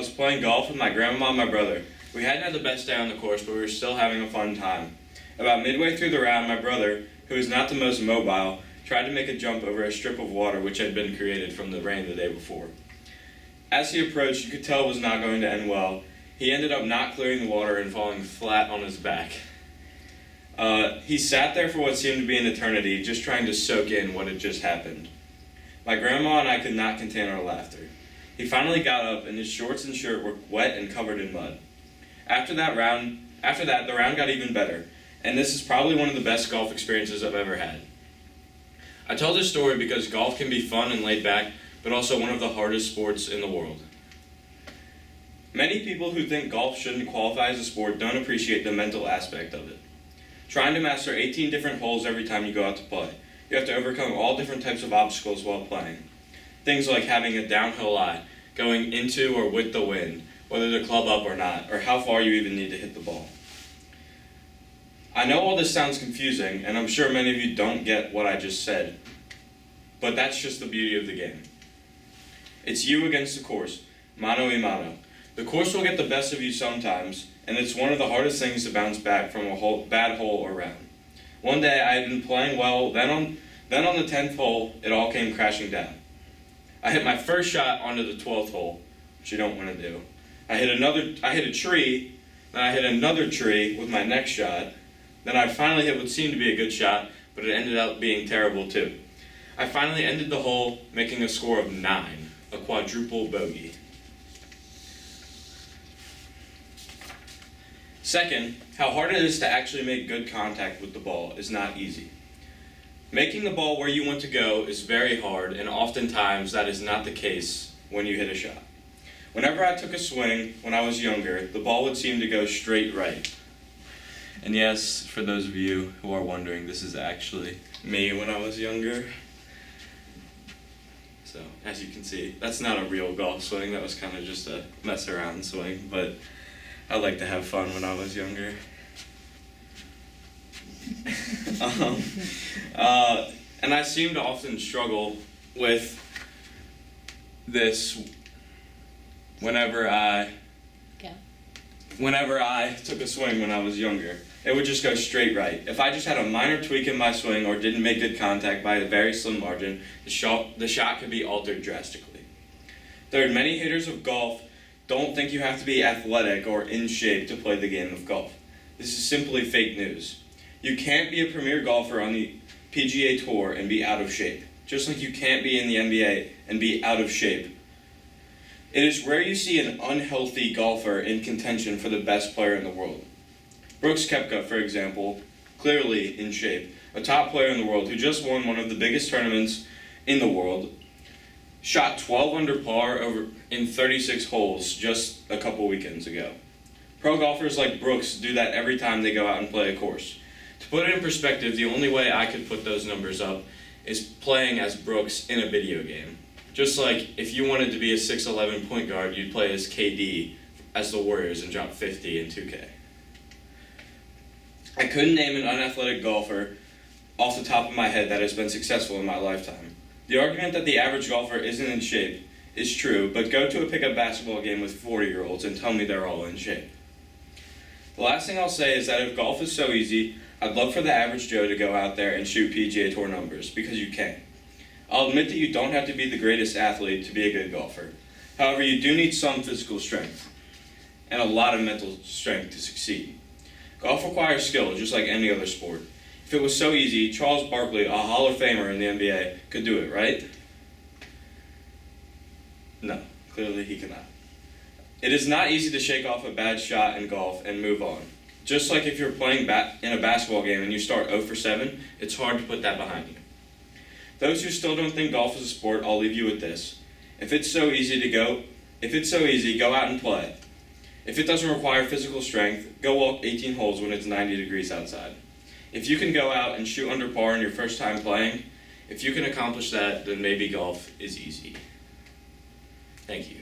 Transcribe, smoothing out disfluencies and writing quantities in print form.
was playing golf with my grandma and my brother. We hadn't had the best day on the course, but we were still having a fun time. About midway through the round, my brother, who is not the most mobile, tried to make a jump over a strip of water which had been created from the rain the day before. As he approached, you could tell it was not going to end well. He ended up not clearing the water and falling flat on his back. He sat there for what seemed to be an eternity, just trying to soak in what had just happened. My grandma and I could not contain our laughter. He finally got up, and his shorts and shirt were wet and covered in mud. After that, the round got even better, and this is probably one of the best golf experiences I've ever had. I tell this story because golf can be fun and laid back, but also one of the hardest sports in the world. Many people who think golf shouldn't qualify as a sport don't appreciate the mental aspect of it. Trying to master 18 different holes every time you go out to play. You have to overcome all different types of obstacles while playing. Things like having a downhill lie, going into or with the wind, whether to club up or not, or how far you even need to hit the ball. I know all this sounds confusing, and I'm sure many of you don't get what I just said, but that's just the beauty of the game. It's you against the course, mano a mano. The course will get the best of you sometimes, and it's one of the hardest things to bounce back from a bad hole or round. One day I had been playing well, then on the 10th hole, it all came crashing down. I hit my first shot onto the 12th hole, which you don't want to do. I hit a tree, then I hit another tree with my next shot, then I finally hit what seemed to be a good shot, but it ended up being terrible too. I finally ended the hole making a score of 9, a quadruple bogey. Second, how hard it is to actually make good contact with the ball is not easy. Making the ball where you want to go is very hard, and oftentimes that is not the case when you hit a shot. Whenever I took a swing when I was younger, the ball would seem to go straight right. And yes, for those of you who are wondering, this is actually me when I was younger. So, as you can see, that's not a real golf swing, that was kind of just a mess around swing, but I like to have fun when I was younger. And I seem to often struggle with this whenever I took a swing when I was younger. It would just go straight right. If I just had a minor tweak in my swing or didn't make good contact by a very slim margin, the shot could be altered drastically. Third, many haters of golf don't think you have to be athletic or in shape to play the game of golf. This is simply fake news. You can't be a premier golfer on the PGA Tour and be out of shape, just like you can't be in the NBA and be out of shape. It is rare you see an unhealthy golfer in contention for the best player in the world. Brooks Koepka, for example, clearly in shape, a top player in the world who just won one of the biggest tournaments in the world, shot 12 under par in 36 holes just a couple weekends ago. Pro golfers like Brooks do that every time they go out and play a course. To put it in perspective, the only way I could put those numbers up is playing as Brooks in a video game. Just like if you wanted to be a 6'11" point guard, you'd play as KD as the Warriors and drop 50 in 2K. I couldn't name an unathletic golfer off the top of my head that has been successful in my lifetime. The argument that the average golfer isn't in shape is true, but go to a pickup basketball game with 40-year-olds and tell me they're all in shape. The last thing I'll say is that if golf is so easy, I'd love for the average Joe to go out there and shoot PGA Tour numbers, because you can. I'll admit that you don't have to be the greatest athlete to be a good golfer. However, you do need some physical strength and a lot of mental strength to succeed. Golf requires skill, just like any other sport. If it was so easy, Charles Barkley, a Hall of Famer in the NBA, could do it, right? No, clearly he cannot. It is not easy to shake off a bad shot in golf and move on. Just like if you're playing in a basketball game and you start 0 for 7, it's hard to put that behind you. Those who still don't think golf is a sport, I'll leave you with this. If it's so easy, go out and play. If it doesn't require physical strength, go walk 18 holes when it's 90 degrees outside. If you can go out and shoot under par in your first time playing, if you can accomplish that, then maybe golf is easy. Thank you.